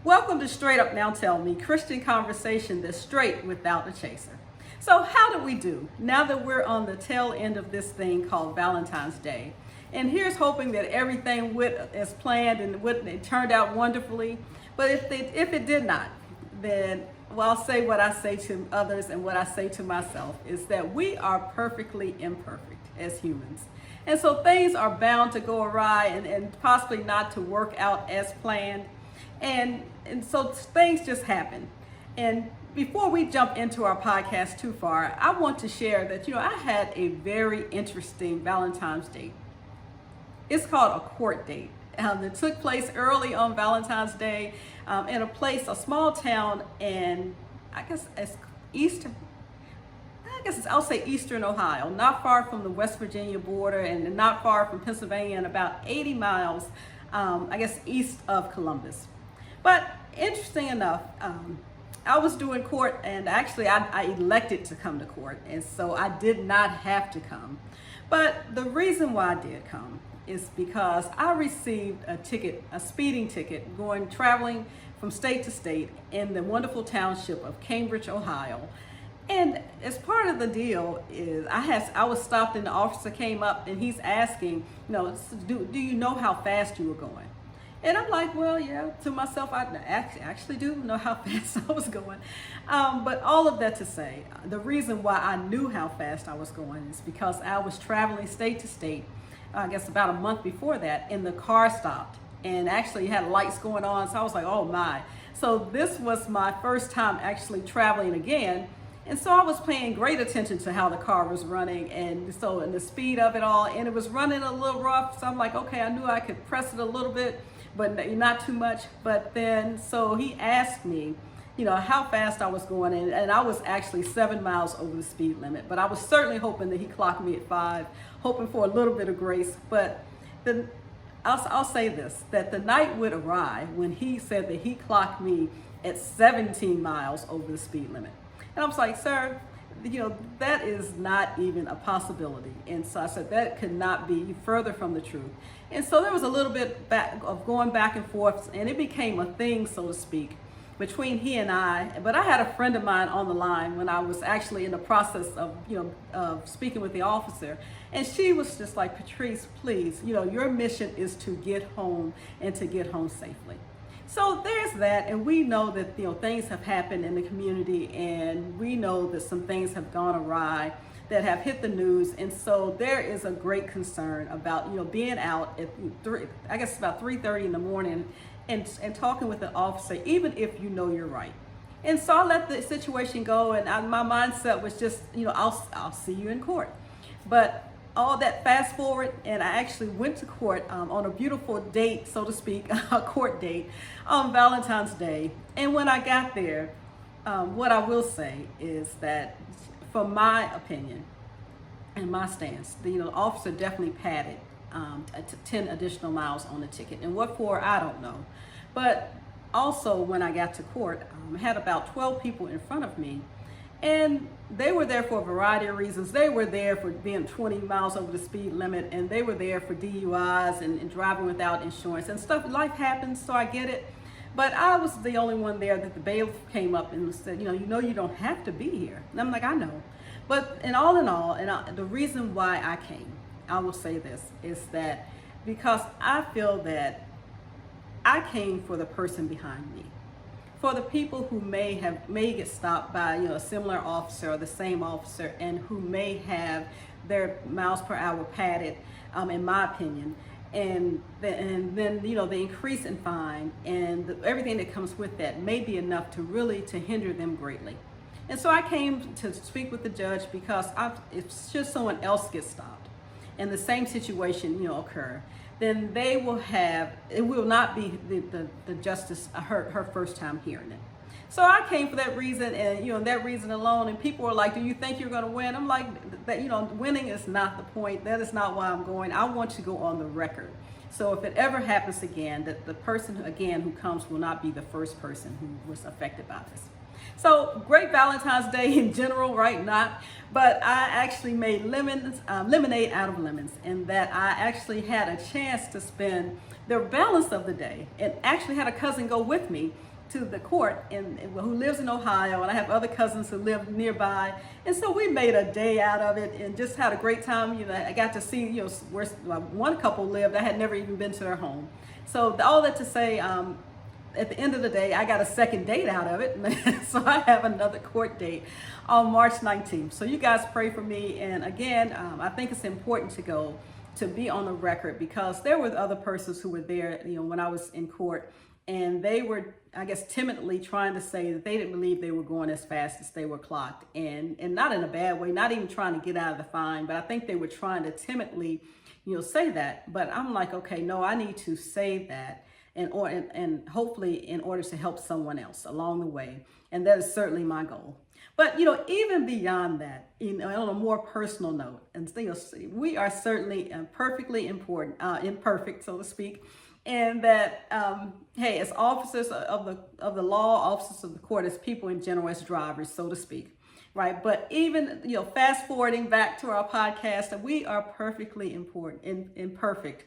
Welcome to Straight Up Now Tell Me, Christian conversation that's straight without a chaser. So how did we do now that we're on the tail end of this thing called Valentine's Day? And here's hoping that everything went as planned and it turned out wonderfully. But if it did not, then I'll say what I say to others and what I say to myself is that we are perfectly imperfect as humans. And so things are bound to go awry and possibly not to work out as planned. And so things just happen. And before we jump into our podcast too far, I want to share that, I had a very interesting Valentine's date. It's called a court date. It took place early on Valentine's Day in a small town in, I'll say Eastern Ohio, not far from the West Virginia border and not far from Pennsylvania and about 80 miles, east of Columbus. But interesting enough, I was doing court and actually I elected to come to court, and so I did not have to come. But the reason why I did come is because I received a speeding ticket traveling from state to state in the wonderful township of Cambridge, Ohio. And as part of the deal is I was stopped and the officer came up and he's asking, do you know how fast you were going? And I'm like, well, yeah, to myself, I actually do know how fast I was going. But all of that to say, the reason why I knew how fast I was going is because I was traveling state to state, about a month before that, and the car stopped and actually had lights going on. So I was like, oh my. So this was my first time actually traveling again. And so I was paying great attention to how the car was running and the speed of it all. And it was running a little rough. So I'm like, okay, I knew I could press it a little bit, but not too much. But then, so he asked me, how fast I was going, and I was actually 7 miles over the speed limit. But I was certainly hoping that he clocked me at 5, hoping for a little bit of grace. But I'll say this, that the night would arrive when he said that he clocked me at 17 miles over the speed limit. And I was like, sir, that is not even a possibility. And so I said, that could not be further from the truth. And so there was a little bit of going back and forth, and it became a thing, so to speak, between he and I. But I had a friend of mine on the line when I was actually in the process of speaking with the officer. And she was just like, Patrice, please, your mission is to get home and to get home safely. So there's that, and we know that things have happened in the community, and we know that some things have gone awry that have hit the news, and so there is a great concern about being out at about 3:30 in the morning and talking with an officer, even if you're right. And so I let the situation go, and my mindset was just I'll see you in court. But all that fast forward, and I actually went to court on a beautiful date, so to speak, a court date on Valentine's Day. And when I got there, what I will say is that, from my opinion and my stance, the officer definitely padded 10 additional miles on the ticket. And what for, I don't know. But also, when I got to court, I had about 12 people in front of me. And they were there for a variety of reasons. They were there for being 20 miles over the speed limit, and they were there for DUIs and driving without insurance and stuff. Life happens, so I get it. But I was the only one there that the bailiff came up and said, you don't have to be here. And I'm like, I know. But in all, the reason why I came, I will say this, is that because I feel that I came for the person behind me. For the people who may get stopped by a similar officer or the same officer, and who may have their miles per hour padded, in my opinion, and then the increase in fine and everything that comes with that may be enough to hinder them greatly. And so I came to speak with the judge because if should someone else get stopped and the same situation occur, then it will not be the justice her first time hearing it. So I came for that reason, and that reason alone. And people were like, "Do you think you're going to win?" I'm like, "That winning is not the point. That is not why I'm going. I want to go on the record. So if it ever happens again, that the person again who comes will not be the first person who was affected by this." So great Valentine's Day in general, right? Not, but I actually made lemonade out of lemons, in that I actually had a chance to spend the balance of the day, and actually had a cousin go with me to the court who lives in Ohio, and I have other cousins who live nearby. And so we made a day out of it and just had a great time. I got to see, where one couple lived. I had never even been to their home. So all that to say, at the end of the day, I got a second date out of it. So I have another court date on March 19th. So you guys pray for me. And again, I think it's important to be on the record, because there were other persons who were there, when I was in court, and they were, I guess, timidly trying to say that they didn't believe they were going as fast as they were clocked, and not in a bad way, not even trying to get out of the fine, but I think they were trying to timidly, say that. But I'm like, okay, no, I need to say that, and hopefully in order to help someone else along the way, and that is certainly my goal. But even beyond that, on a more personal note, and we are certainly perfectly imperfect, so to speak, and that hey, as officers of the law, officers of the court, as people in general, as drivers, so to speak, right? But even fast forwarding back to our podcast, that we are perfectly imperfect,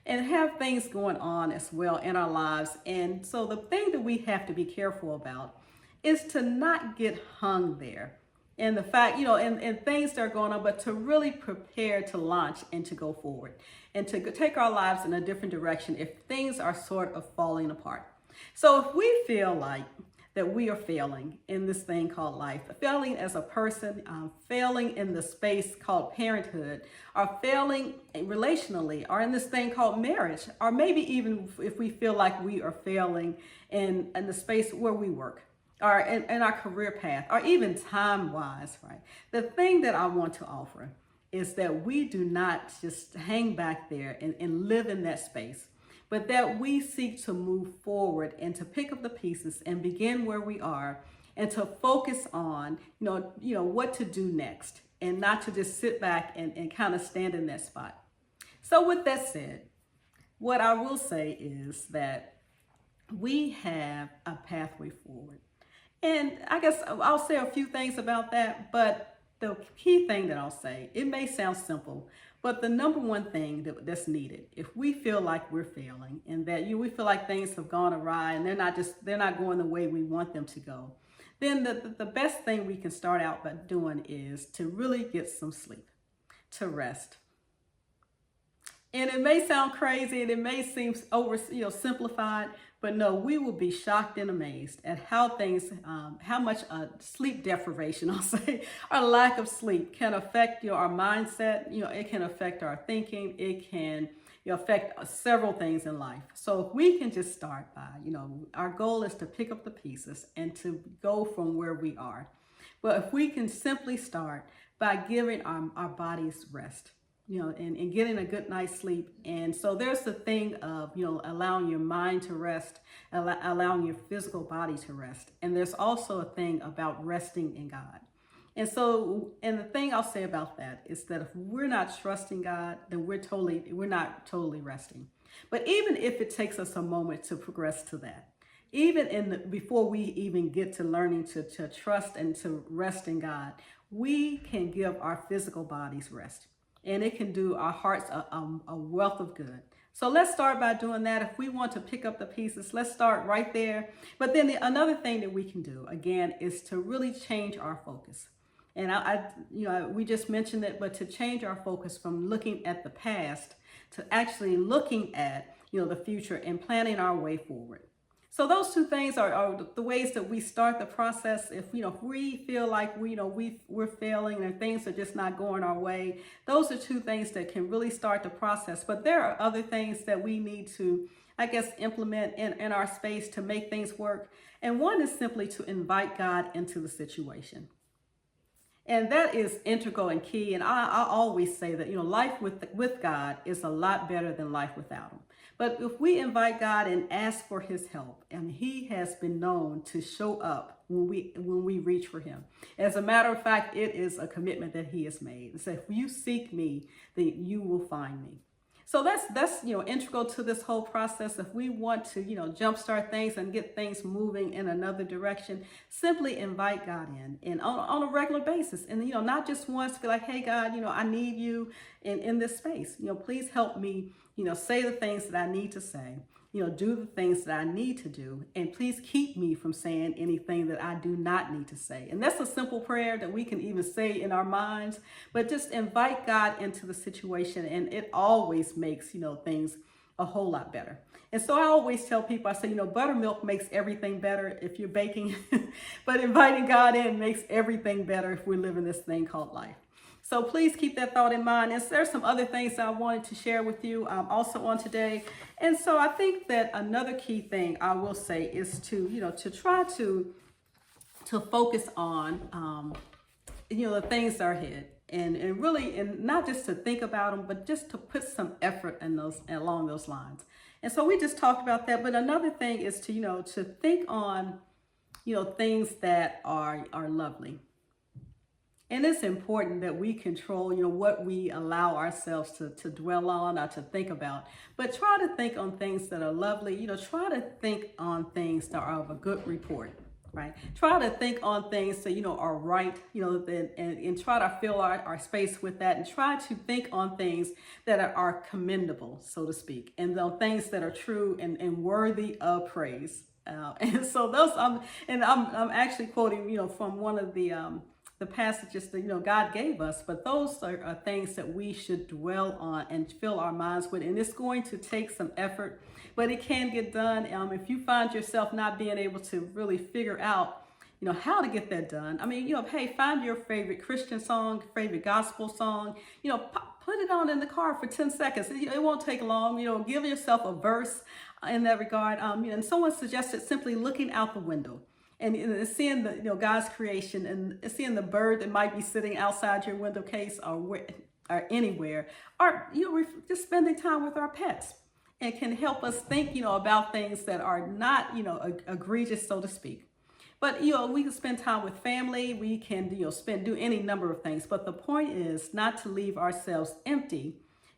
and have things going on as well in our lives. And so the thing that we have to be careful about is to not get hung there. And the fact, and things that are going on, but to really prepare to launch and to go forward and to take our lives in a different direction if things are sort of falling apart. So if we feel like that we are failing in this thing called life, failing as a person, failing in the space called parenthood, or failing relationally, or in this thing called marriage, or maybe even if we feel like we are failing in the space where we work, or in our career path, or even time-wise, right? The thing that I want to offer is that we do not just hang back there and live in that space, but that we seek to move forward and to pick up the pieces and begin where we are, and to focus on, what to do next, and not to just sit back and kind of stand in that spot. So with that said, what I will say is that we have a pathway forward. And I guess I'll say a few things about that, but the key thing that I'll say, it may sound simple, but the number one thing that's needed, if we feel like we're failing and that we feel like things have gone awry and they're not going the way we want them to go, then the best thing we can start out by doing is to really get some sleep, to rest. And it may sound crazy and it may seem simplified, but no, we will be shocked and amazed at how much sleep deprivation, I'll say, or lack of sleep can affect our mindset. It can affect our thinking. It can affect several things in life. So if we can just start by, our goal is to pick up the pieces and to go from where we are. But if we can simply start by giving our bodies rest, and getting a good night's sleep. And so there's the thing of, allowing your mind to rest, allowing your physical body to rest. And there's also a thing about resting in God. And the thing I'll say about that is that if we're not trusting God, then we're not totally resting. But even if it takes us a moment to progress to that, even before we even get to learning to trust and to rest in God, we can give our physical bodies rest. And it can do our hearts a wealth of good. So let's start by doing that. If we want to pick up the pieces, let's start right there. But then another thing that we can do, again, is to really change our focus. And we just mentioned it, but to change our focus from looking at the past to actually looking at, the future and planning our way forward. So those two things are the ways that we start the process. If we feel like we're failing and things are just not going our way, those are two things that can really start the process. But there are other things that we need to, I guess, implement in our space to make things work. And one is simply to invite God into the situation. And that is integral and key. And I always say that, life with God is a lot better than life without him. But if we invite God and ask for his help, and he has been known to show up when we reach for him. As a matter of fact, it is a commitment that he has made. He said, if you seek me, then you will find me. So that's integral to this whole process. If we want to jumpstart things and get things moving in another direction, simply invite God in and on a regular basis, and not just once. Be like, hey God, I need you in this space. Please help me say the things that I need to say. do the things that I need to do. And please keep me from saying anything that I do not need to say. And that's a simple prayer that we can even say in our minds, but just invite God into the situation. And it always makes, things a whole lot better. And so I always tell people, I say, buttermilk makes everything better if you're baking, but inviting God in makes everything better if we're living this thing called life. So please keep that thought in mind. And there's some other things that I wanted to share with you also on today. And so I think that another key thing I will say is to try to focus on, the things that are ahead. And really, and not just to think about them, but just to put some effort in those along those lines. And so we just talked about that. But another thing is to think on, things that are lovely. And it's important that we control, what we allow ourselves to dwell on or to think about. But try to think on things that are lovely. Try to think on things that are of a good report, right? Try to think on things that, are right, and try to fill our space with that. And try to think on things that are commendable, so to speak, and the things that are true and worthy of praise. And so those, I'm actually quoting, from one of the passages that God gave us, but those are things that we should dwell on and fill our minds with. And it's going to take some effort, but it can get done. If you find yourself not being able to really figure out how to get that done. I mean, hey, find your favorite Christian song, favorite gospel song, put it on in the car for 10 seconds. It won't take long. Give yourself a verse in that regard. And someone suggested simply looking out the window and seeing the God's creation and seeing the bird that might be sitting outside your window case or anywhere, or just spending time with our pets, and can help us think about things that are not egregious, so to speak. But we can spend time with family. We can do any number of things. But the point is not to leave ourselves empty,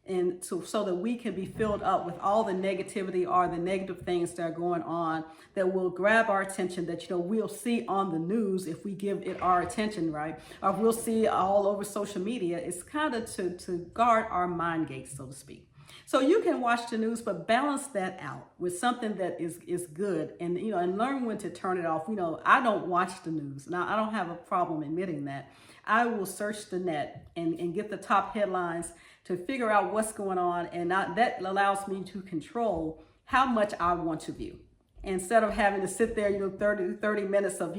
and so that we can be filled up with all the negativity or the negative things that are going on that will grab our attention, that we'll see on the news if we give it our attention, right? Or we'll see all over social media. It's kind of to guard our mind gates, so to speak. So you can watch the news, but balance that out with something that is good, and and learn when to turn it off. I don't watch the news. Now, I don't have a problem admitting that. I will search the net and get the top headlines to figure out what's going on, and that allows me to control how much I want to view. Instead of having to sit there, 30 minutes of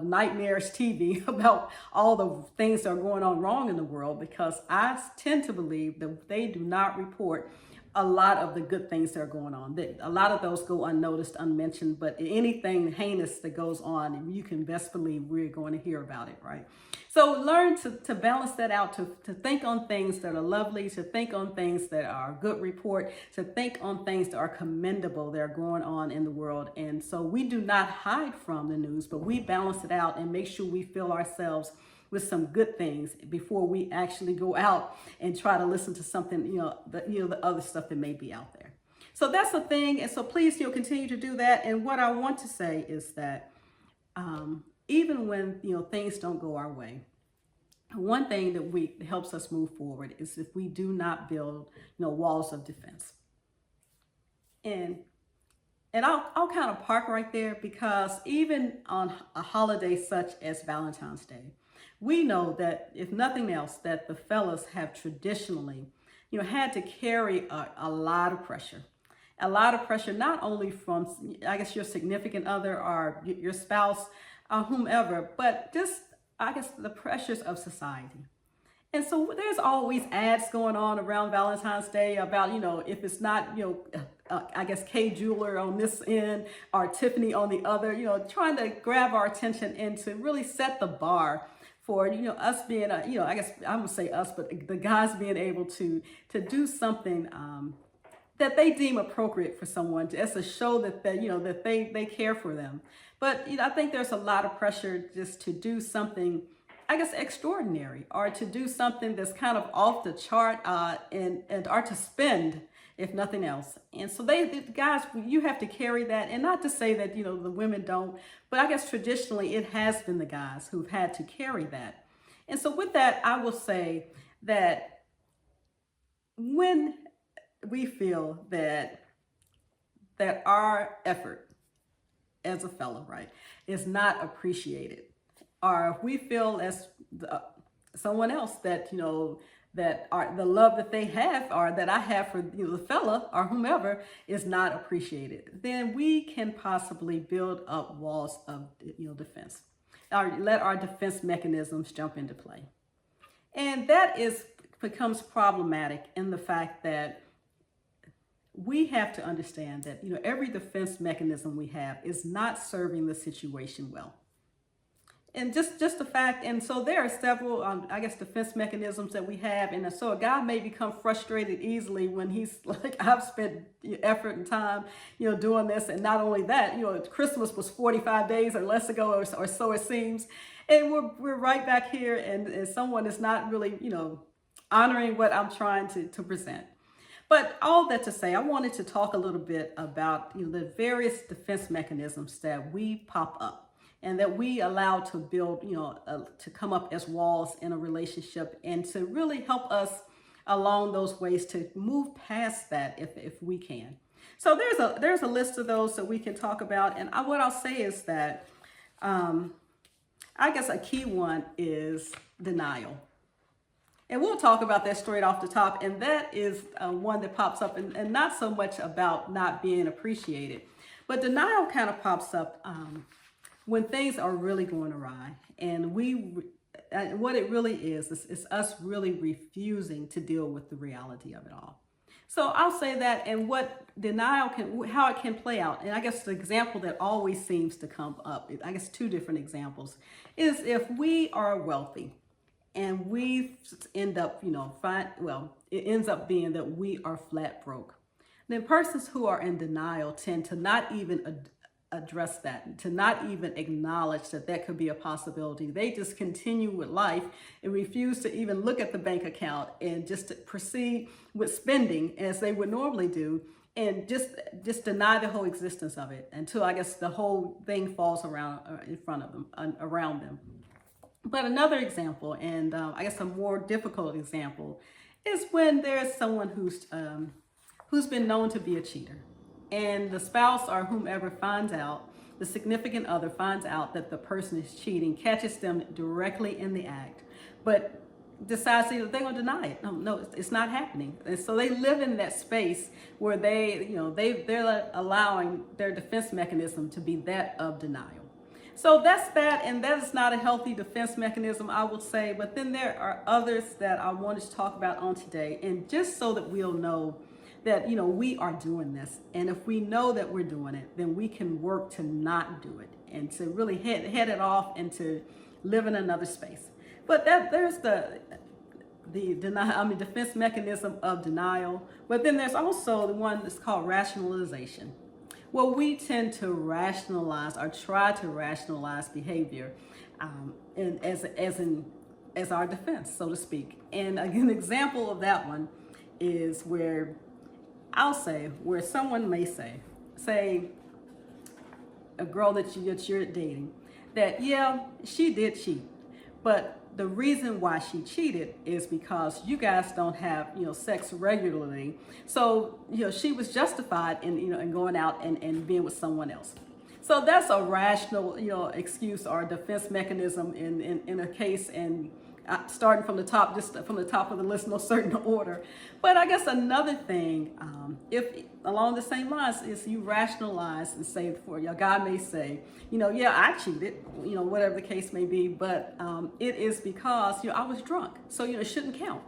nightmarish TV about all the things that are going on wrong in the world, because I tend to believe that they do not report a lot of the good things that are going on. A lot of those go unnoticed, unmentioned, but anything heinous that goes on, you can best believe we're going to hear about it, right? So learn to balance that out, to think on things that are lovely, to think on things that are good report, to think on things that are commendable that are going on in the world. And so we do not hide from the news, but we balance it out and make sure we fill ourselves with some good things before we actually go out and try to listen to something, the other stuff that may be out there. So that's the thing. And so please, continue to do that. And what I want to say is that even when, things don't go our way, one thing that helps us move forward is if we do not build, walls of defense. And I'll kind of park right there, because even on a holiday such as Valentine's Day, we know that if nothing else, that the fellas have traditionally, had to carry a lot of pressure. A lot of pressure, not only from, I guess, your significant other or your spouse or whomever, but just, I guess, the pressures of society. And so there's always ads going on around Valentine's Day about, if it's not, I guess, K Jeweler on this end or Tiffany on the other, trying to grab our attention and to really set the bar for, us being, I guess I would say us, but the guys being able to do something that they deem appropriate for someone, as a show that they care for them. But I think there's a lot of pressure just to do something, I guess, extraordinary, or to do something that's kind of off the chart, and or to spend, if nothing else. And so the guys, you have to carry that, and not to say that the women don't, but I guess traditionally it has been the guys who've had to carry that. And so with that, I will say that when we feel that that our effort as a fellow, right, is not appreciated, or if we feel as someone else that, that the love that they have or that I have for, the fella or whomever is not appreciated, then we can possibly build up walls of, defense, or let our defense mechanisms jump into play. And that becomes problematic in the fact that we have to understand that, every defense mechanism we have is not serving the situation well. And just the fact, and so there are several, defense mechanisms that we have. And so a guy may become frustrated easily when he's like, I've spent effort and time, doing this. And not only that, Christmas was 45 days or less ago, or so it seems. And we're right back here, and someone is not really, honoring what I'm trying to present. But all that to say, I wanted to talk a little bit about, the various defense mechanisms that we pop up and that we allow to build, to come up as walls in a relationship, and to really help us along those ways to move past that if we can. So there's a list of those that we can talk about. And what I'll say is that I guess a key one is denial. And we'll talk about that straight off the top. And that is one that pops up, and not so much about not being appreciated, but denial kind of pops up when things are really going awry. And what it really is us really refusing to deal with the reality of it all. So I'll say that, and what denial how it can play out. And I guess the example that always seems to come up, I guess two different examples, is if we are wealthy and we end up, it ends up being that we are flat broke. Then persons who are in denial tend to not even address that, to not even acknowledge that could be a possibility. They just continue with life and refuse to even look at the bank account, and just to proceed with spending as they would normally do, and just deny the whole existence of it until, I guess, the whole thing falls around in front of them, around them. But another example, and I guess a more difficult example, is when there's someone who's been known to be a cheater, and the spouse or whomever finds out, the significant other finds out that the person is cheating, catches them directly in the act, but decides that they're going to deny it. No, it's not happening. And so they live in that space where they're allowing their defense mechanism to be that of denial. So that's that, and that is not a healthy defense mechanism, I would say. But then there are others that I wanted to talk about on today, and just so that we'll know that, we are doing this. And if we know that we're doing it, then we can work to not do it, and to really head it off, and to live in another space. But there's the defense mechanism of denial. But then there's also the one that's called rationalization. Well, we tend to rationalize, or try to rationalize behavior as our defense, so to speak. And an example of that one is where someone may say a girl that you're dating, that, yeah, she did cheat, but the reason why she cheated is because you guys don't have, sex regularly. So, she was justified in going out and being with someone else. So that's a rational, excuse or defense mechanism in a case, and starting from the top, just from the top of the list, no certain order. But I guess another thing, if along the same lines, is you rationalize and say, for your guy may say, yeah, I cheated, whatever the case may be, but it is because, I was drunk, so, it shouldn't count.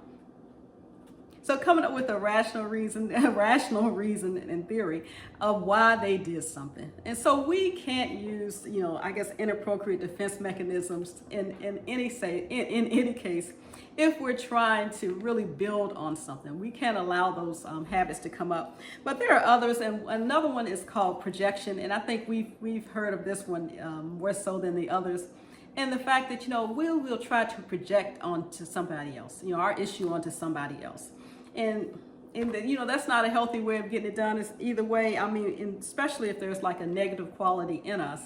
So coming up with a rational reason in theory of why they did something. And so we can't use, inappropriate defense mechanisms in any case if we're trying to really build on something. We can't allow those habits to come up. But there are others, and another one is called projection. And I think we've heard of this one more so than the others. And the fact that, we'll try to project onto somebody else, our issue onto somebody else. And that's not a healthy way of getting it done. It's either way. Especially if there's like a negative quality in us,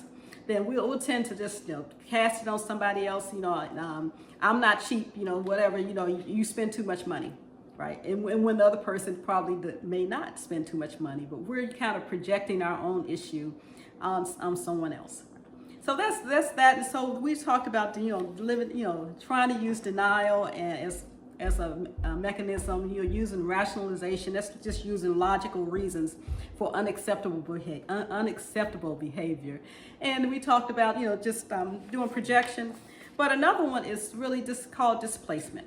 then we'll tend to just, cast it on somebody else. I'm not cheap, whatever, you spend too much money. right? And when the other person probably may not spend too much money, but we're kind of projecting our own issue on someone else. So that's that. And so we talked about living, trying to use denial as a mechanism. Using rationalization. That's just using logical reasons for unacceptable behavior. And we talked about just doing projection. But another one is really just called displacement.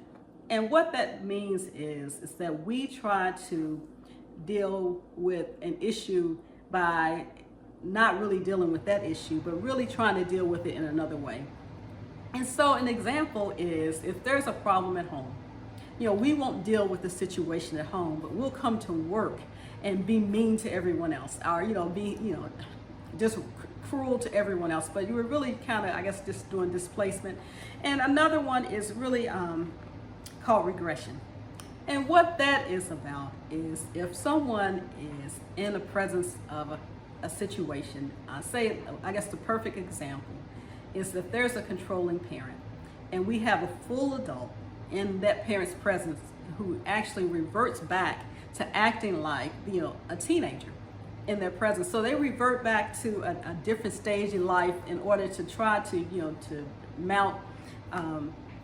And what that means is that we try to deal with an issue by not really dealing with that issue, but really trying to deal with it in another way. And so an example is if there's a problem at home, we won't deal with the situation at home, but we'll come to work and be mean to everyone else, or be just cruel to everyone else. But you were really kind of, I guess, just doing displacement. And another one is really called regression. And what that is about is if someone is in the presence of a situation, I guess the perfect example is that there's a controlling parent and we have a full adult in that parent's presence who actually reverts back to acting like a teenager in their presence. So they revert back to a different stage in life in order to try to to mount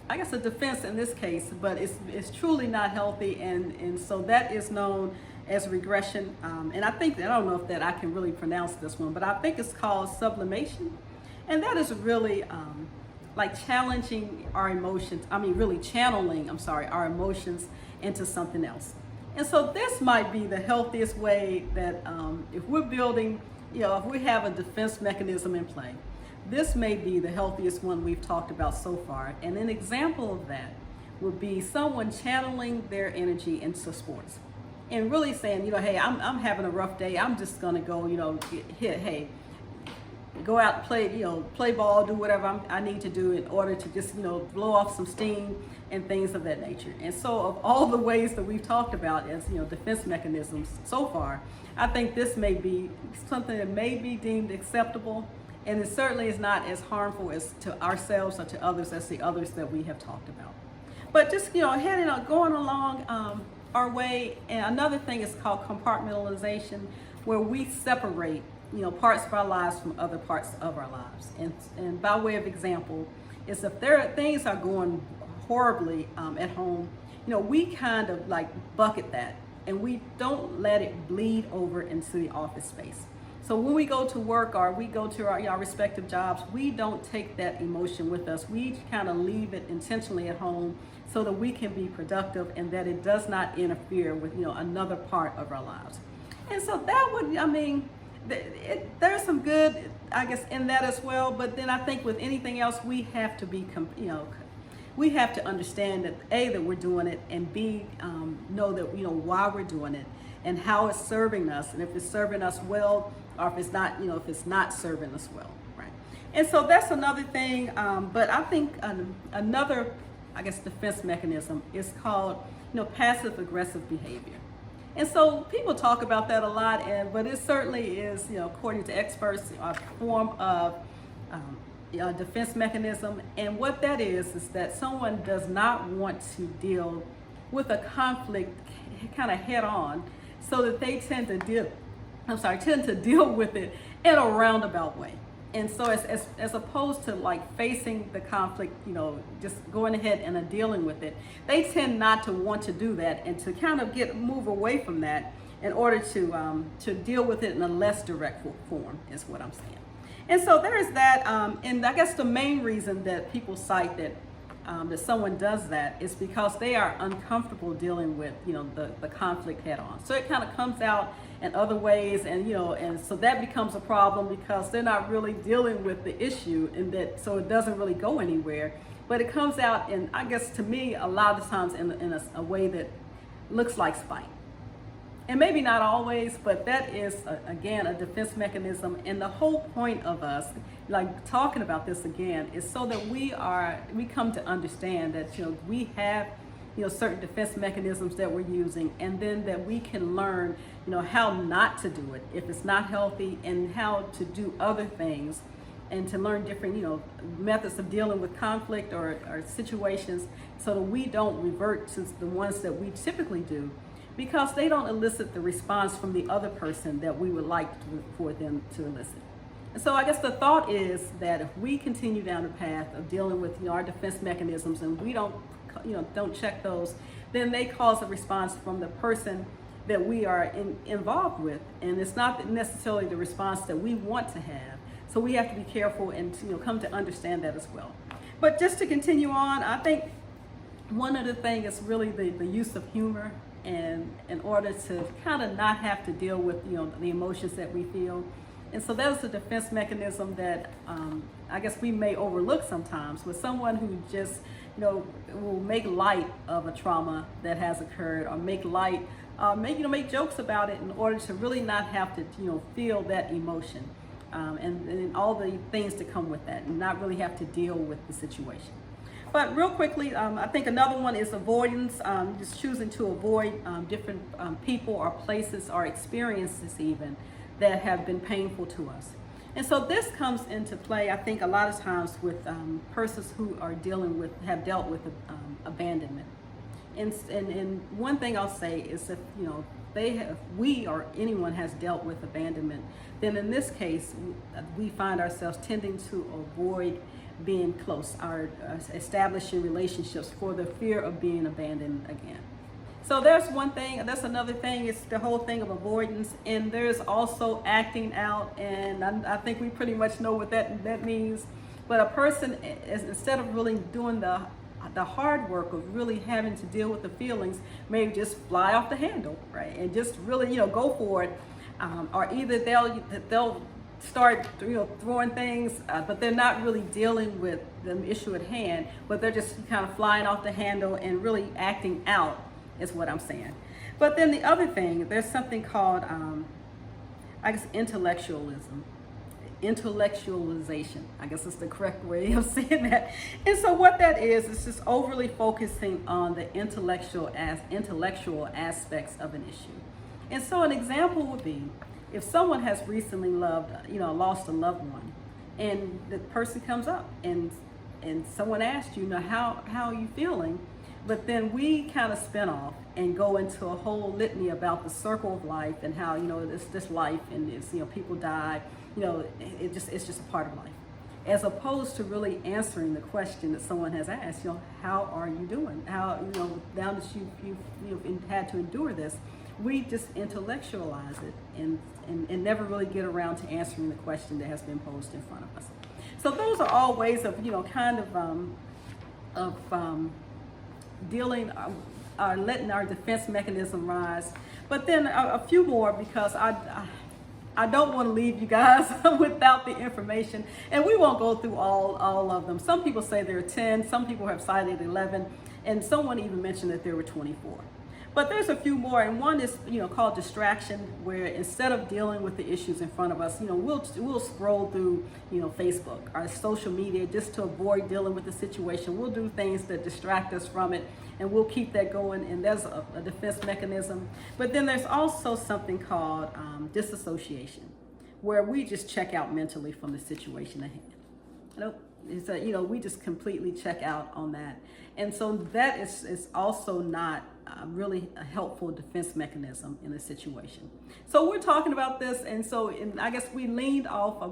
I guess a defense in this case, but it's truly not healthy, and so that is known as regression. And I don't know if I can really pronounce this one, but I think it's called sublimation, and that is really like challenging our emotions. Really channeling, our emotions into something else. And so this might be the healthiest way that if we're building, if we have a defense mechanism in play, this may be the healthiest one we've talked about so far. And an example of that would be someone channeling their energy into sports and really saying, hey, I'm having a rough day. I'm just gonna go, go out and play ball, do whatever I need to do in order to just, blow off some steam and things of that nature. And so of all the ways that we've talked about as, defense mechanisms so far, I think this may be something that may be deemed acceptable. And it certainly is not as harmful as to ourselves or to others as the others that we have talked about. But just, going along our way. And another thing is called compartmentalization, where we separate, parts of our lives from other parts of our lives. And by way of example, is if things are going horribly at home, we kind of like bucket that and we don't let it bleed over into the office space. So when we go to work or we go to our respective jobs, we don't take that emotion with us. We kind of leave it intentionally at home so that we can be productive and that it does not interfere with, another part of our lives. And so that would, there's some good, I guess, in that as well. But then I think with anything else, we have to be, we have to understand that A, that we're doing it, and B, know that, why we're doing it and how it's serving us, and if it's serving us well, or if it's not, if it's not serving us well, right? And so that's another thing. But I think another, I guess, defense mechanism is called, passive aggressive behavior. And so people talk about that a lot, but it certainly is, according to experts, a form of a defense mechanism. And what that is that someone does not want to deal with a conflict kind of head on, so that they tend to deal with it in a roundabout way. And so as opposed to like facing the conflict, just going ahead and dealing with it, they tend not to want to do that and to kind of move away from that in order to deal with it in a less direct form, is what I'm saying. And so there's that. And I guess the main reason that people cite that someone does that is because they are uncomfortable dealing with, the conflict head on. So it kind of comes out in other ways, and and so that becomes a problem because they're not really dealing with the issue, and so it doesn't really go anywhere. But it comes out, and I guess to me, a lot of times in a way that looks like spite. And maybe not always, but that is, again, a defense mechanism. And the whole point of us, like talking about this again, is so that we come to understand that, we have, certain defense mechanisms that we're using, and then that we can learn, how not to do it if it's not healthy, and how to do other things and to learn different, methods of dealing with conflict or situations, so that we don't revert to the ones that we typically do, because they don't elicit the response from the other person that we would like for them to elicit. And so I guess the thought is that if we continue down the path of dealing with our defense mechanisms, and we don't check those, then they cause a response from the person that we are involved with, and it's not necessarily the response that we want to have. So we have to be careful and come to understand that as well. But just to continue on, I think one of the things is really the use of humor, and in order to kind of not have to deal with the emotions that we feel. And so that is a defense mechanism that I guess we may overlook sometimes, with someone who just will make light of a trauma that has occurred, or make light, make jokes about it in order to really not have to feel that emotion, and all the things that come with that, and not really have to deal with the situation. But real quickly, I think another one is avoidance, just choosing to avoid different people or places or experiences even that have been painful to us. And so this comes into play, I think, a lot of times with persons who are have dealt with abandonment. And one thing I'll say is that we or anyone has dealt with abandonment, then in this case we find ourselves tending to avoid being close, or establishing relationships for the fear of being abandoned again. So there's one thing. That's another thing. It's the whole thing of avoidance, and there's also acting out. And I think we pretty much know what that means. But a person, instead of really doing the hard work of really having to deal with the feelings, may just fly off the handle, right? And just really go for it, or either they'll start throwing things, but they're not really dealing with the issue at hand, but they're just kind of flying off the handle and really acting out, is what I'm saying. But then the other thing, there's something called I guess intellectualization, I guess is the correct way of saying that. And so what that is just overly focusing on the intellectual aspects of an issue. And so an example would be, if someone has recently lost a loved one, and the person comes up and someone asks you, how are you feeling? But then we kind of spin off and go into a whole litany about the circle of life, and how this life, and it's people die, it's just a part of life, as opposed to really answering the question that someone has asked. How are you doing? How now that you've had to endure this, we just intellectualize it and never really get around to answering the question that has been posed in front of us. So those are all ways of dealing, letting our defense mechanism rise. But then a few more, because I don't want to leave you guys without the information, and we won't go through all of them. Some people say there are 10, some people have cited 11, and someone even mentioned that there were 24. But there's a few more, and one is called distraction, where instead of dealing with the issues in front of us, we'll scroll through Facebook or social media just to avoid dealing with the situation. We'll do things that distract us from it, and we'll keep that going, and there's a defense mechanism. But then there's also something called disassociation, where we just check out mentally from the situation at hand. We just completely check out on that. And so that is also not really a helpful defense mechanism in a situation. So we're talking about this, and I guess we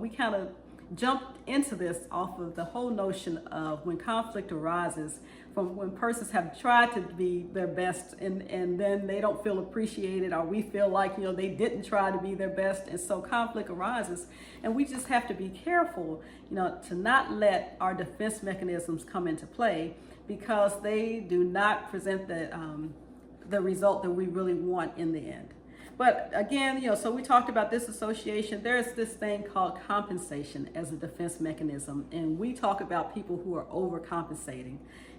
kind of jumped into this off of the whole notion of when conflict arises, from when persons have tried to be their best, and then they don't feel appreciated, or we feel like they didn't try to be their best, and so conflict arises, and we just have to be careful to not let our defense mechanisms come into play, because they do not present the result that we really want in the end. But again, so we talked about disassociation. There's this thing called compensation as a defense mechanism, and we talk about people who are overcompensating.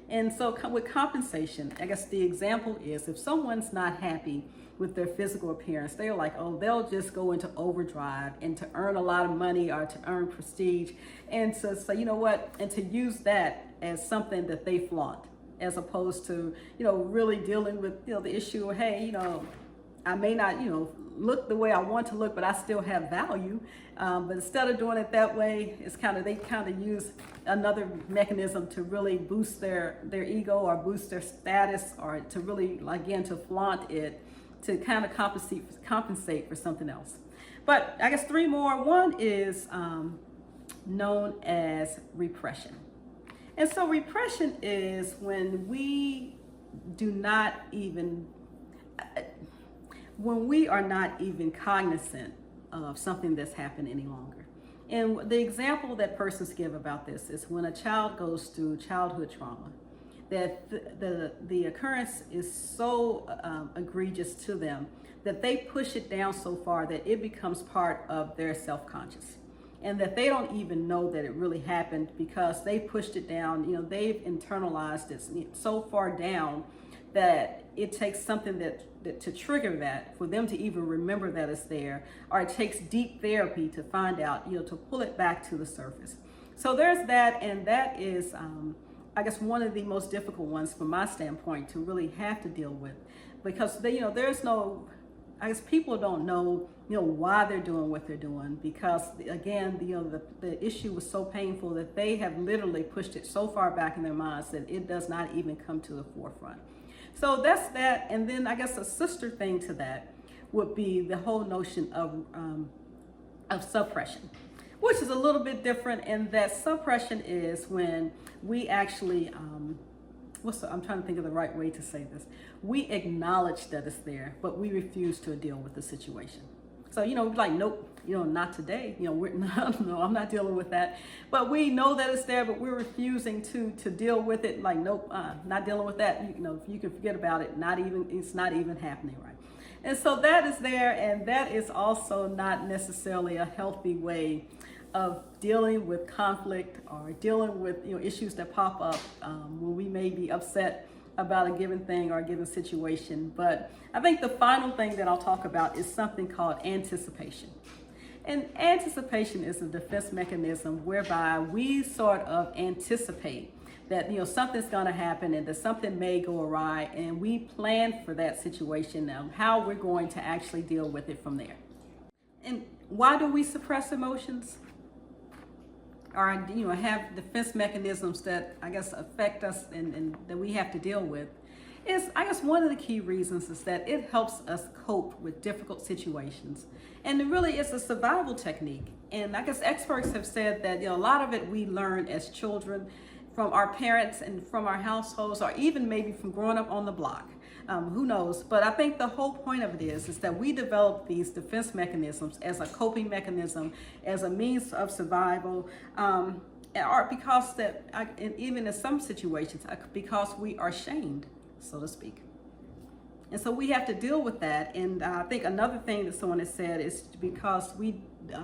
And so with compensation, I guess the example is, if someone's not happy with their physical appearance, they're like, they'll just go into overdrive, and to earn a lot of money or to earn prestige, and to say, and to use that as something that they flaunt, as opposed to, really dealing with, the issue of, hey, I may not, look the way I want to look, but I still have value. But instead of doing it that way, they kind of use another mechanism to really boost their ego or boost their status, or to really, again, to flaunt it, to kind of compensate for something else. But I guess three more. One is known as repression. And so repression is when we are not even cognizant of something that's happened any longer. And the example that persons give about this is when a child goes through childhood trauma, that the occurrence is so egregious to them that they push it down so far that it becomes part of their self-conscious, and that they don't even know that it really happened because they pushed it down. They've internalized it so far down that it takes something that to trigger that, for them to even remember that it's there, or it takes deep therapy to find out, to pull it back to the surface. So there's that, and that is, I guess, one of the most difficult ones from my standpoint to really have to deal with, because there's no, I guess people don't know, why they're doing what they're doing, because again, the issue was so painful that they have literally pushed it so far back in their minds that it does not even come to the forefront. So that's that. And then I guess a sister thing to that would be the whole notion of suppression, which is a little bit different. And that suppression is when we actually, I'm trying to think of the right way to say this. We acknowledge that it's there, but we refuse to deal with the situation. So, like, nope, not today. I'm not dealing with that. But we know that it's there, but we're refusing to deal with it. Like, nope, not dealing with that. You can forget about it. It's not even happening, right? And so that is there, and that is also not necessarily a healthy way of dealing with conflict, or dealing with issues that pop up when we may be upset about a given thing or a given situation. But I think the final thing that I'll talk about is something called anticipation. And anticipation is a defense mechanism whereby we sort of anticipate that something's going to happen and that something may go awry, and we plan for that situation, how we're going to actually deal with it from there. And why do we suppress emotions, or have defense mechanisms that I guess affect us and that we have to deal with? Is, I guess, one of the key reasons is that it helps us cope with difficult situations, and it really is a survival technique. And I guess experts have said that a lot of it we learn as children from our parents and from our households, or even maybe from growing up on the block. Who knows? But I think the whole point of it is that we develop these defense mechanisms as a coping mechanism, as a means of survival, or because and even in some situations, because we are shamed, so to speak. And so we have to deal with that. And I think another thing that someone has said is because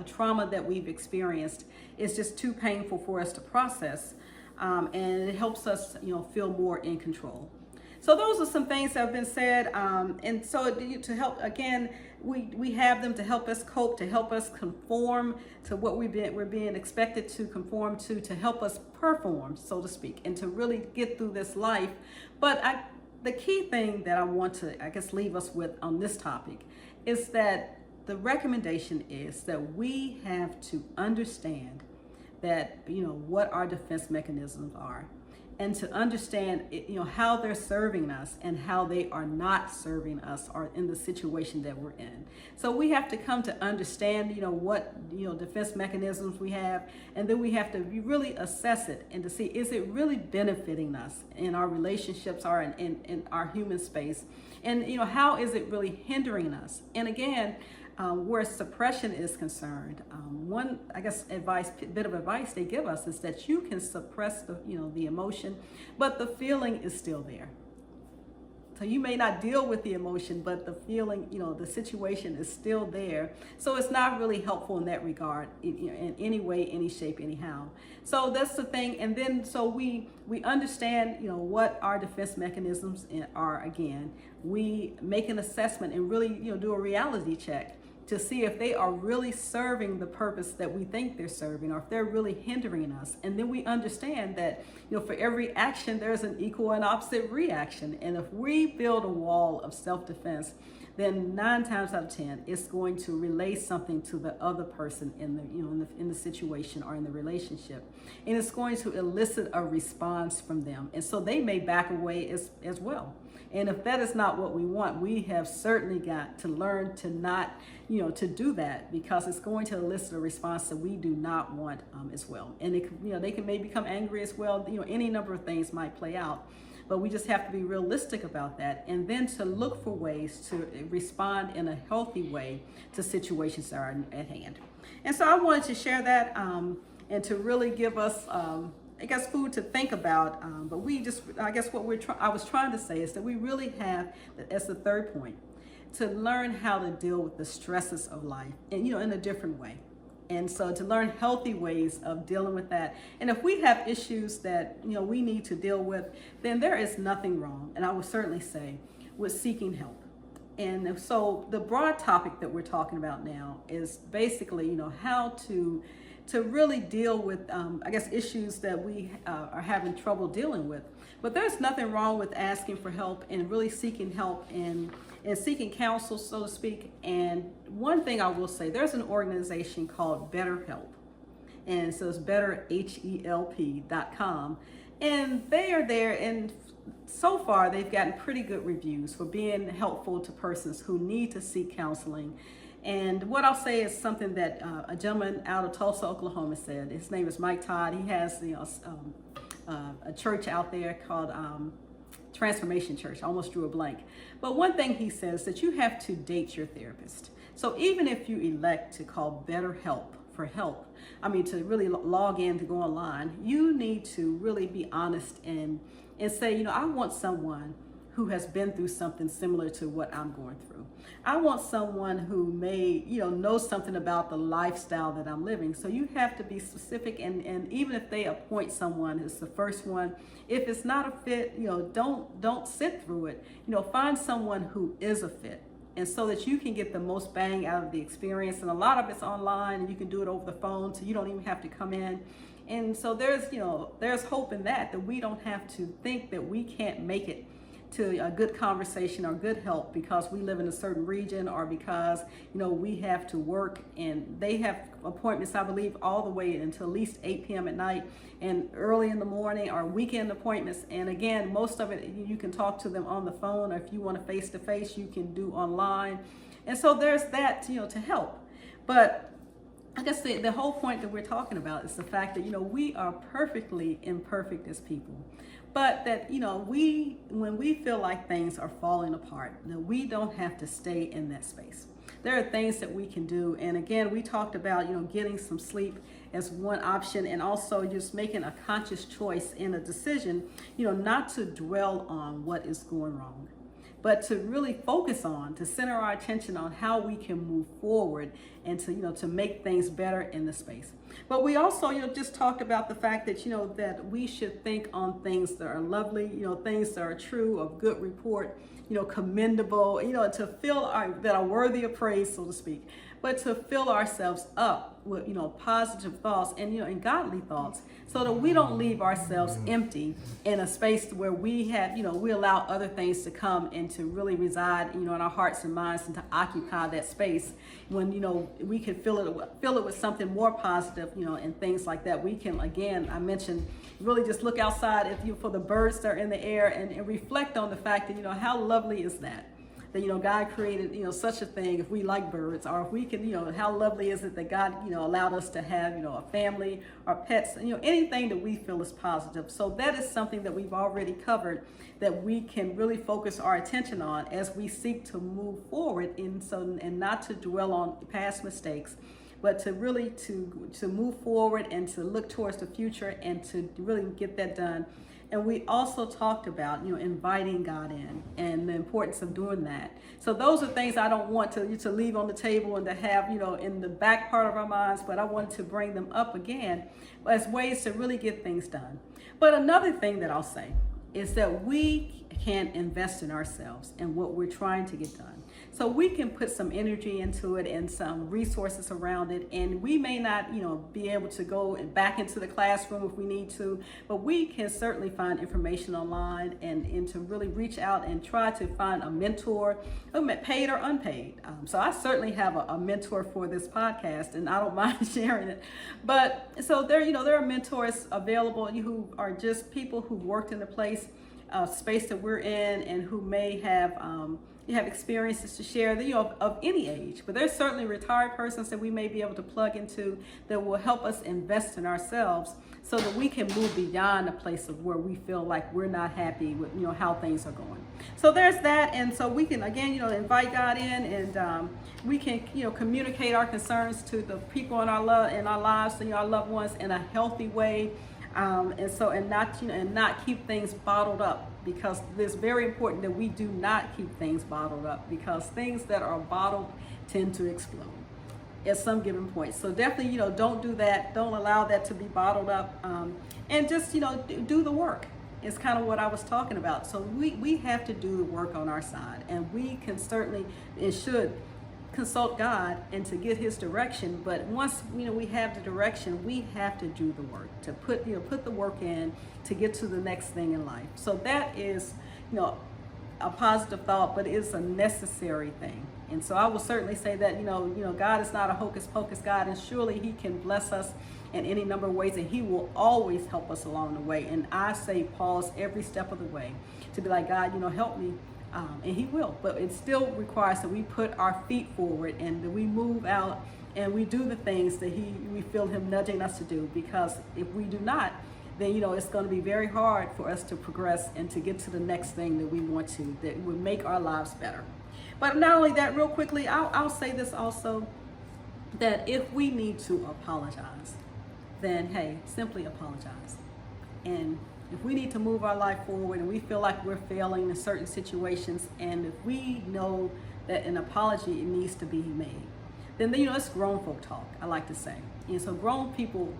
trauma that we've experienced is just too painful for us to process, and it helps us, feel more in control. So those are some things that have been said, and so to help, again, we have them to help us cope, to help us conform to what we're being expected to conform to help us perform, so to speak, and to really get through this life. But the key thing that I want to, I guess, leave us with on this topic is that the recommendation is that we have to understand that, what our defense mechanisms are, and to understand, how they're serving us and how they are not serving us, or in the situation that we're in. So we have to come to understand, what, defense mechanisms we have, and then we have to really assess it and to see, is it really benefiting us in our relationships or in our human space? And, how is it really hindering us? And again, where suppression is concerned, one, I guess, bit of advice they give us is that you can suppress the emotion, but the feeling is still there. So you may not deal with the emotion, but the feeling, the situation is still there. So it's not really helpful in that regard, in any way, any shape, anyhow. So that's the thing. And then, so we understand, what our defense mechanisms are. Again, we make an assessment and really, do a reality check to see if they are really serving the purpose that we think they're serving, or if they're really hindering us. And then we understand that, for every action, there's an equal and opposite reaction. And if we build a wall of self-defense, then 9 times out of 10, it's going to relay something to the other person in the, in the situation or in the relationship. And it's going to elicit a response from them. And so they may back away as well. And if that is not what we want, we have certainly got to learn to not, to do that, because it's going to elicit a response that we do not want as well. And they can maybe become angry as well. Any number of things might play out, but we just have to be realistic about that, and then to look for ways to respond in a healthy way to situations that are at hand. And so I wanted to share that and to really give us food to think about, but I guess what I was trying to say is that we really have, as the third point, to learn how to deal with the stresses of life, and in a different way. And so to learn healthy ways of dealing with that. And if we have issues that, we need to deal with, then there is nothing wrong, and I would certainly say, with seeking help. And so the broad topic that we're talking about now is basically, how to really deal with, issues that we are having trouble dealing with. But there's nothing wrong with asking for help and really seeking help and seeking counsel, so to speak. And one thing I will say, there's an organization called BetterHelp. And so it's betterhelp.com. And they are there, and so far they've gotten pretty good reviews for being helpful to persons who need to seek counseling. And what I'll say is something that a gentleman out of Tulsa, Oklahoma said. His name is Mike Todd. He has a church out there called Transformation Church. I almost drew a blank. But one thing he says that you have to date your therapist. So even if you elect to call BetterHelp for help, to really log in, to go online, you need to really be honest and say, I want someone who has been through something similar to what I'm going through. I want someone who may, know something about the lifestyle that I'm living. So you have to be specific, and even if they appoint someone as the first one, if it's not a fit, don't sit through it. Find someone who is a fit, and so that you can get the most bang out of the experience. And a lot of it's online, and you can do it over the phone, so you don't even have to come in. And so there's hope in that we don't have to think that we can't make it to a good conversation or good help because we live in a certain region, or because we have to work. And they have appointments, I believe, all the way until at least 8 p.m. at night and early in the morning, or weekend appointments. And again, most of it you can talk to them on the phone, or if you want a face-to-face, you can do online. And so there's that to help. But I guess the whole point that we're talking about is the fact that we are perfectly imperfect as people. But that, when we feel like things are falling apart, that we don't have to stay in that space. There are things that we can do. And again, we talked about, getting some sleep as one option, and also just making a conscious choice and a decision, not to dwell on what is going wrong, but to really focus on, to center our attention on how we can move forward and to make things better in the space. But we also, just talked about the fact that, that we should think on things that are lovely, things that are true, of good report, commendable, to feel that are worthy of praise, so to speak. But to fill ourselves up with, positive thoughts and godly thoughts, so that we don't leave ourselves empty in a space where we have, we allow other things to come and to really reside, in our hearts and minds, and to occupy that space when, we can fill it with something more positive, and things like that. We can, again, I mentioned, really just look outside for the birds that are in the air, and reflect on the fact that, how lovely is that God created, such a thing. If we like birds, or if we can, how lovely is it that God, allowed us to have, a family or pets, anything that we feel is positive. So that is something that we've already covered, that we can really focus our attention on as we seek to move forward, and not to dwell on past mistakes, but to really to move forward and to look towards the future and to really get that done. And we also talked about, inviting God in, and the importance of doing that. So those are things I don't want to leave on the table and to have, in the back part of our minds, but I wanted to bring them up again as ways to really get things done. But another thing that I'll say is that we can invest in ourselves and what we're trying to get done. So we can put some energy into it and some resources around it. And we may not, be able to go back into the classroom if we need to, but we can certainly find information online and to really reach out and try to find a mentor, paid or unpaid. So I certainly have a mentor for this podcast, and I don't mind sharing it. But so there are mentors available who are just people who worked in the space that we're in, and who may have experiences to share of any age. But there's certainly retired persons that we may be able to plug into that will help us invest in ourselves so that we can move beyond a place of where we feel like we're not happy with how things are going. So there's that. And so we can again invite God in, and we can communicate our concerns to the people in our lives, our loved ones, in a healthy way. And not keep things bottled up, because it's very important that we do not keep things bottled up, because things that are bottled tend to explode at some given point. So definitely don't do that. Don't allow that to be bottled up, and just do the work. It's kind of what I was talking about. So we have to do the work on our side, and we can certainly and should consult God and to get His direction. But once we have the direction, we have to do the work, to put the work in to get to the next thing in life. So that is a positive thought, but it's a necessary thing. And so I will certainly say that God is not a hocus pocus God, and surely He can bless us in any number of ways, and He will always help us along the way. And I say pause every step of the way to be like, God, help me. And He will, but it still requires that we put our feet forward and that we move out and we do the things that we feel Him nudging us to do. Because if we do not, then it's going to be very hard for us to progress and to get to the next thing that we want to, that would make our lives better. But not only that, real quickly, I'll say this also, that if we need to apologize, then hey, simply apologize. And if we need to move our life forward and we feel like we're failing in certain situations, and if we know that an apology needs to be made, then it's grown folk talk, I like to say. And so grown people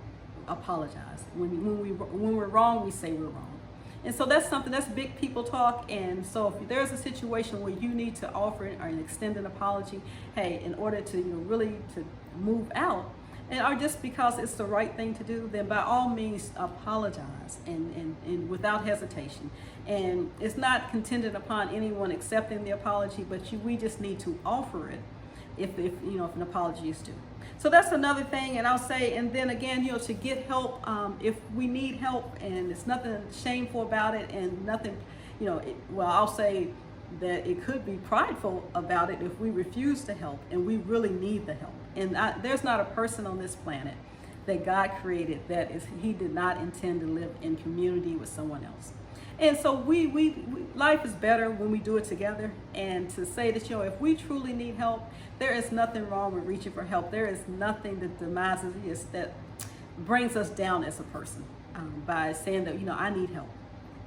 apologize. When we're wrong, we say we're wrong. And so that's big people talk. And so if there's a situation where you need to offer or extend an apology, hey, in order to really to move out, or just because it's the right thing to do, then by all means apologize and without hesitation. And it's not contingent upon anyone accepting the apology, but we just need to offer it if an apology is due. So that's another thing. And I'll say, and then again, to get help, if we need help, and it's nothing shameful about it, and nothing, I'll say that it could be prideful about it if we refuse to help and we really need the help. And there's not a person on this planet that God created that He did not intend to live in community with someone else. And so life is better when we do it together. And to say that if we truly need help, there is nothing wrong with reaching for help. There is nothing that demises us, that brings us down as a person, by saying that I need help.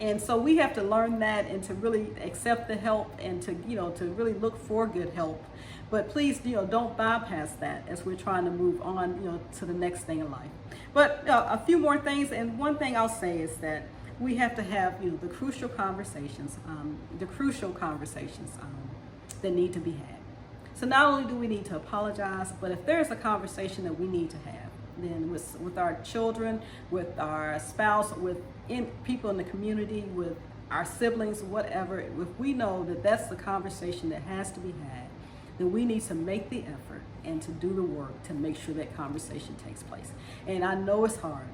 And so we have to learn that, and to really accept the help, and to really look for good help. But please, don't bypass that as we're trying to move on, to the next thing in life. But a few more things, and one thing I'll say is that we have to have, the crucial conversations, that need to be had. So not only do we need to apologize, but if there's a conversation that we need to have, then with our children, with our spouse, with people in the community, with our siblings, whatever, if we know that that's the conversation that has to be had, then we need to make the effort and to do the work to make sure that conversation takes place. And I know it's hard,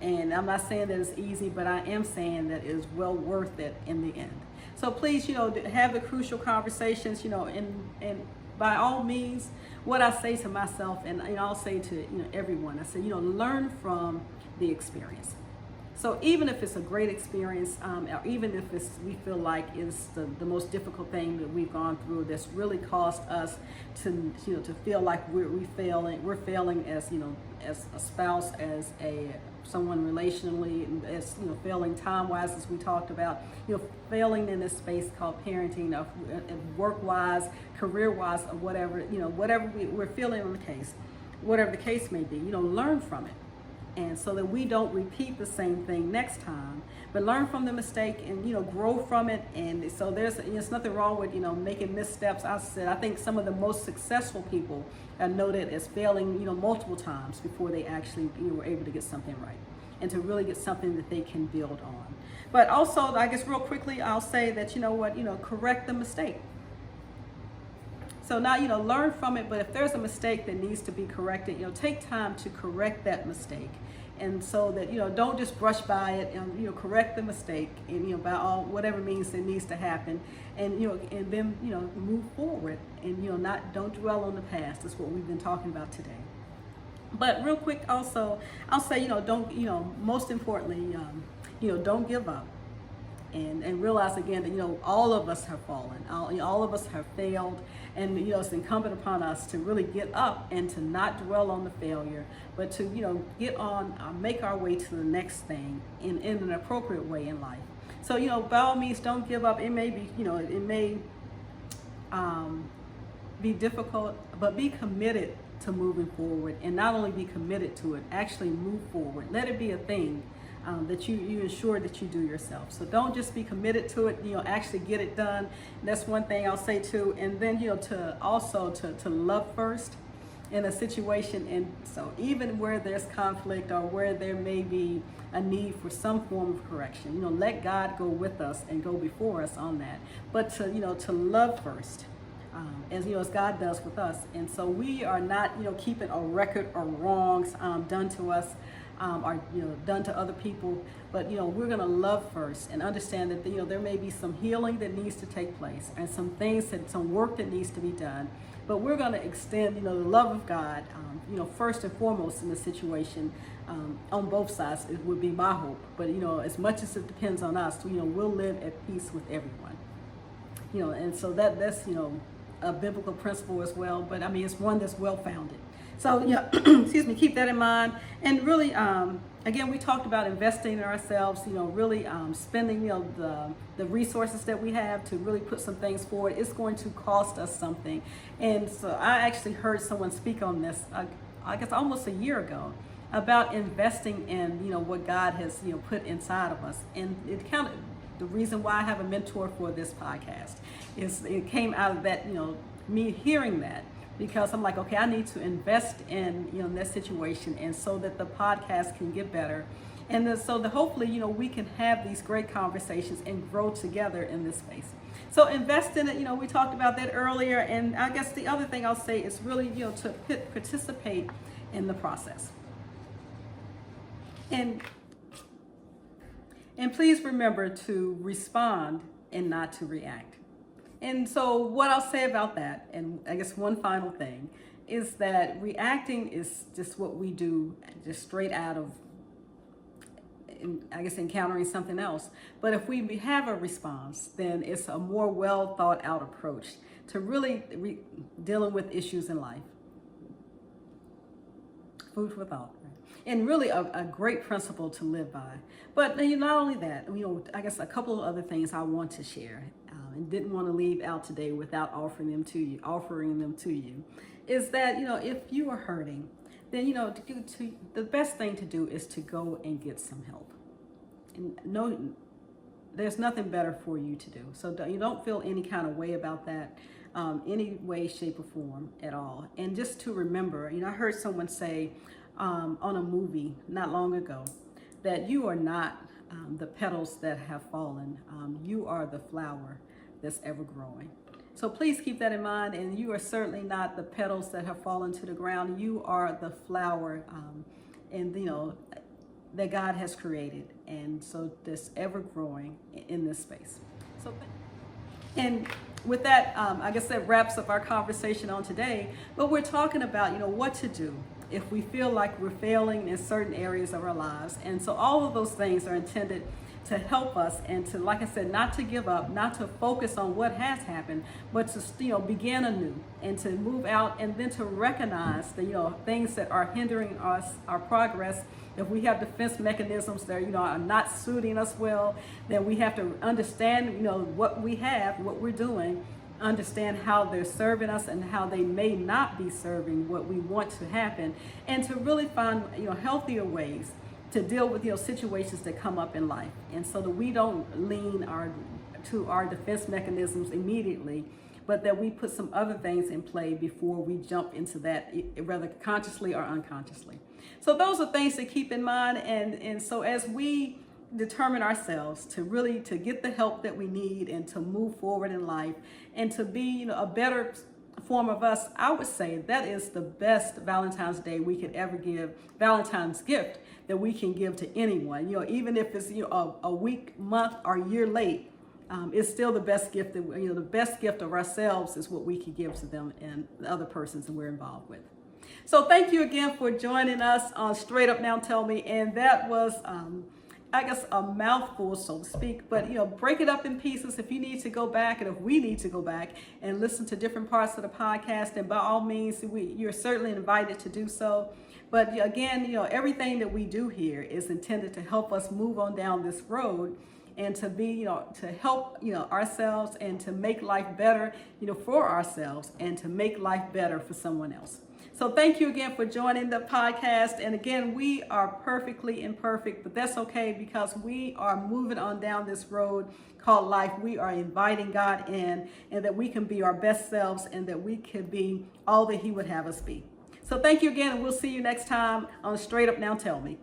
and I'm not saying that it's easy, but I am saying that it is well worth it in the end. So please, have the crucial conversations, and by all means, what I say to myself, and I'll say to everyone, I say, learn from the experience. So even if it's a great experience, or even if we feel like it's the most difficult thing that we've gone through, that's really caused us to feel like we're failing as as a spouse, as someone relationally, as failing time-wise, as we talked about, failing in this space called parenting, work-wise, career-wise, or whatever, whatever we're feeling on the case, whatever the case may be, learn from it. and so that we don't repeat the same thing next time, but learn from the mistake and grow from it. And so there's nothing wrong with making missteps. I think some of the most successful people are noted as failing multiple times before they actually were able to get something right and to really get something that they can build on. But also, I guess real quickly, I'll say that correct the mistake. So now, learn from it, but if there's a mistake that needs to be corrected, take time to correct that mistake. And so that, don't just brush by it and, correct the mistake and, by all, whatever means that needs to happen. And, and then, move forward and, don't dwell on the past. That's what we've been talking about today. But real quick also, I'll say, don't, most importantly, don't give up. And realize again that all of us have fallen, all of us have failed, and it's incumbent upon us to really get up and to not dwell on the failure, but to get on, make our way to the next thing in an appropriate way in life. So by all means, don't give up. It may be it may be difficult, but be committed to moving forward, and not only be committed to it, actually move forward. Let it be a thing that you ensure that you do yourself. So don't just be committed to it, actually get it done. That's one thing I'll say too. And then to also to love first in a situation. And so even where there's conflict or where there may be a need for some form of correction, let God go with us and go before us on that. But to love first. As God does with us. And so we are not keeping a record of wrongs done to us or done to other people, but we're going to love first and understand that there may be some healing that needs to take place and some work that needs to be done, but we're going to extend the love of God first and foremost in the situation on both sides. It would be my hope, but as much as it depends on us, we'll live at peace with everyone. And so that's a biblical principle as well, but I mean it's one that's well founded. So excuse me, keep that in mind. And really, again, we talked about investing in ourselves. Really spending the resources that we have to really put some things forward. It's going to cost us something. And so I actually heard someone speak on this, I guess almost a year ago, about investing in what God has put inside of us. And it kind of, the reason why I have a mentor for this podcast is it came out of that, me hearing that, because I'm like, okay, I need to invest in that situation, and so that the podcast can get better, and so that hopefully we can have these great conversations and grow together in this space. So invest in it. We talked about that earlier, and I guess the other thing I'll say is really to participate in the process. And please remember to respond and not to react. And so what I'll say about that, and I guess one final thing, is that reacting is just what we do just straight out of, I guess, encountering something else. But if we have a response, then it's a more well thought out approach to really dealing with issues in life. Food for thought. And really a great principle to live by. But not only that, I guess a couple of other things I want to share and didn't want to leave out today without offering them to you, is that, if you are hurting, then, the best thing to do is to go and get some help. And there's nothing better for you to do. So you don't feel any kind of way about that, any way, shape, or form at all. And just to remember, I heard someone say, on a movie not long ago, that you are not the petals that have fallen. You are the flower that's ever growing. So please keep that in mind. And you are certainly not the petals that have fallen to the ground. You are the flower, and that God has created, and so that's ever growing in this space. So, and with that, I guess that wraps up our conversation on today. But we're talking about what to do if we feel like we're failing in certain areas of our lives. And so all of those things are intended to help us and to, like I said, not to give up, not to focus on what has happened, but to begin anew and to move out, and then to recognize the things that are hindering us, our progress. If we have defense mechanisms that are not suiting us well, then we have to understand what we have, what we're doing, understand how they're serving us and how they may not be serving what we want to happen, and to really find healthier ways to deal with situations that come up in life, and so that we don't lean to our defense mechanisms immediately, but that we put some other things in play before we jump into that, whether consciously or unconsciously. So those are things to keep in mind, and so as we determine ourselves to get the help that we need and to move forward in life and to be a better form of us, I would say that is the best Valentine's Day we could ever give, Valentine's gift that we can give to anyone. Even if it's a week, month, or year late, it's still the best gift that the best gift of ourselves is what we can give to them and the other persons that we're involved with. So thank you again for joining us on Straight Up Now Tell Me, and that was I guess a mouthful, so to speak, but break it up in pieces. If you need to go back, and if we need to go back and listen to different parts of the podcast, then by all means, you're certainly invited to do so. But again, everything that we do here is intended to help us move on down this road and to be, to help, ourselves and to make life better, for ourselves and to make life better for someone else. So thank you again for joining the podcast. And again, we are perfectly imperfect, but that's okay because we are moving on down this road called life. We are inviting God in, and that we can be our best selves and that we can be all that He would have us be. So thank you again, and we'll see you next time on Straight Up Now Tell Me.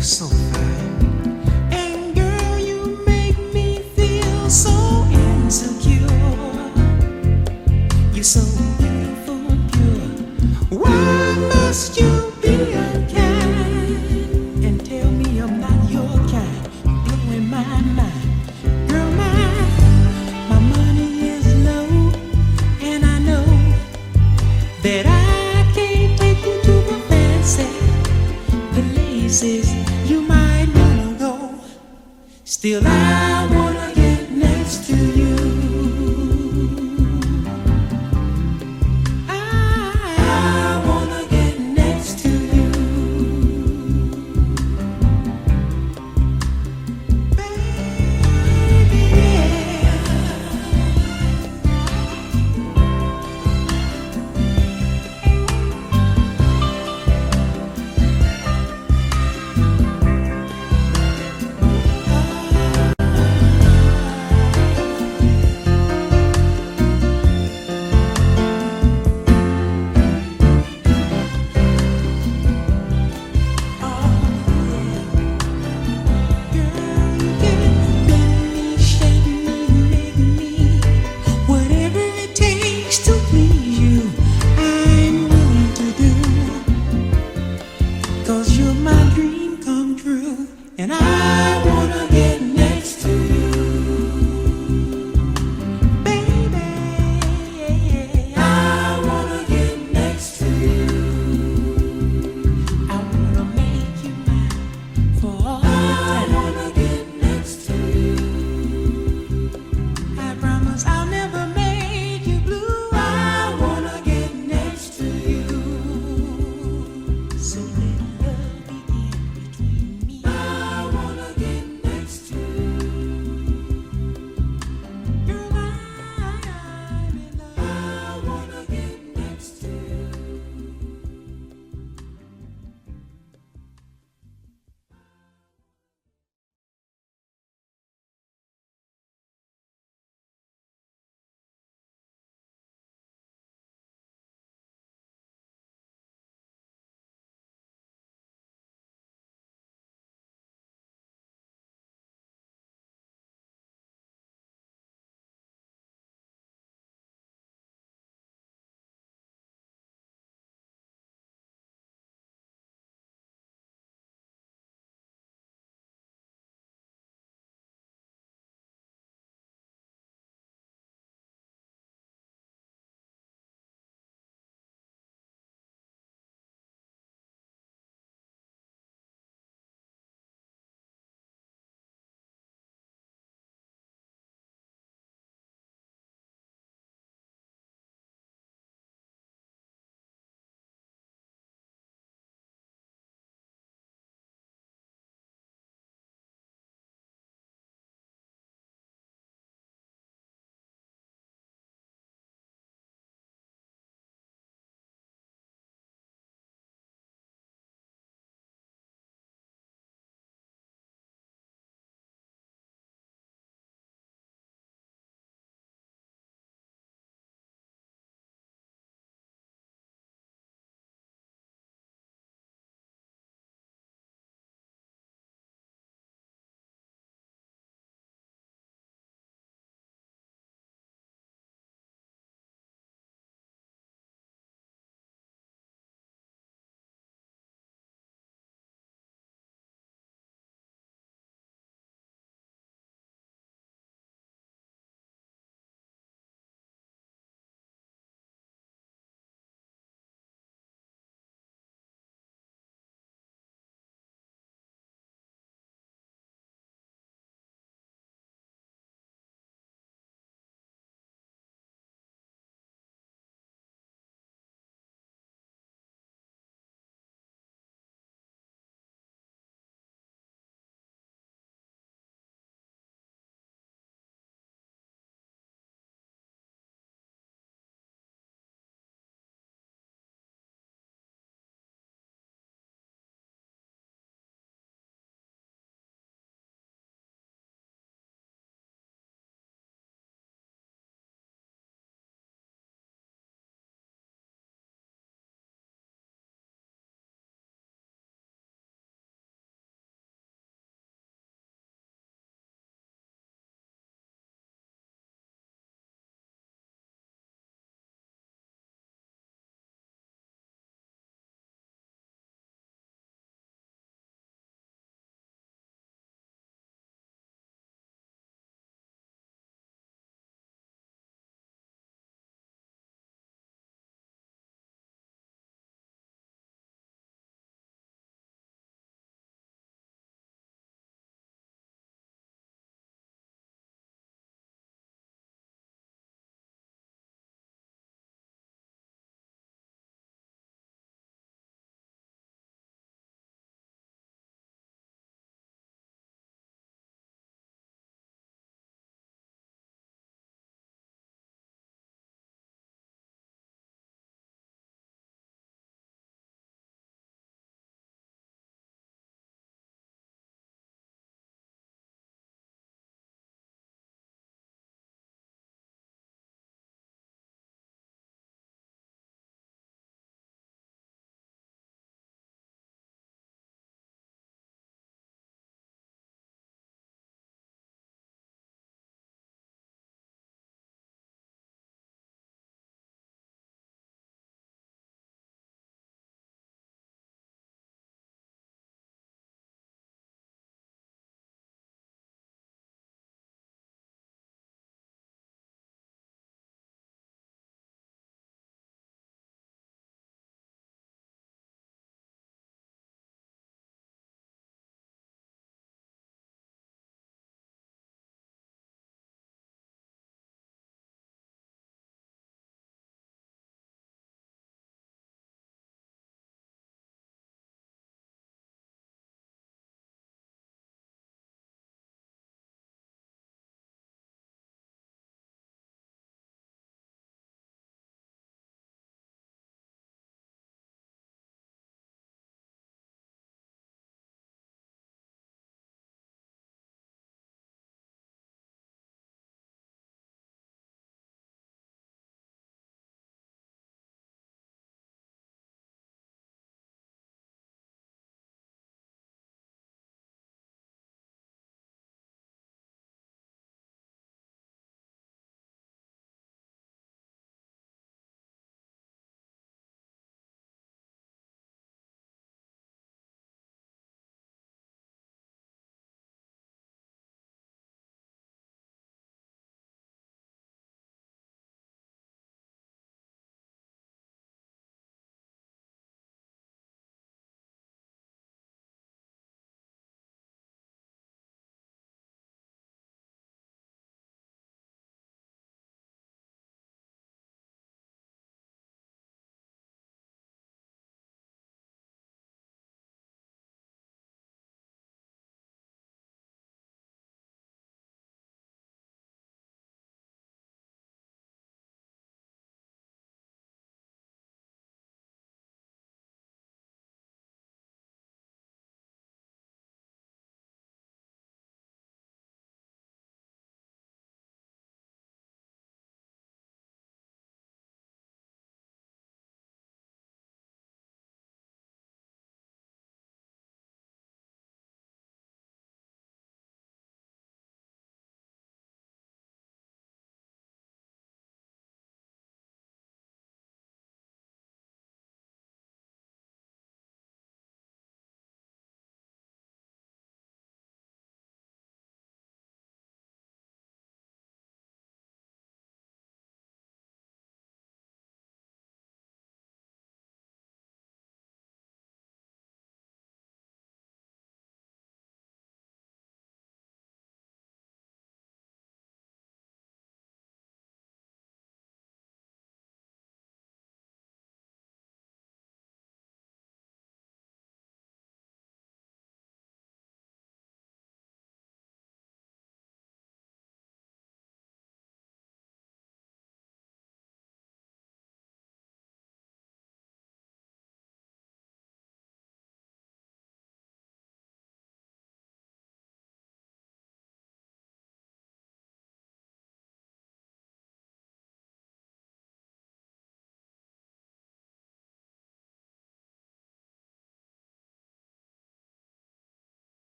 So fine, and girl, you make me feel so insecure. You're so beautiful and pure. Why must you be unkind and tell me I'm not your kind? Blowing my mind, girl. My money is low, and I know that I can't take you to the fancy places you might wanna go. Still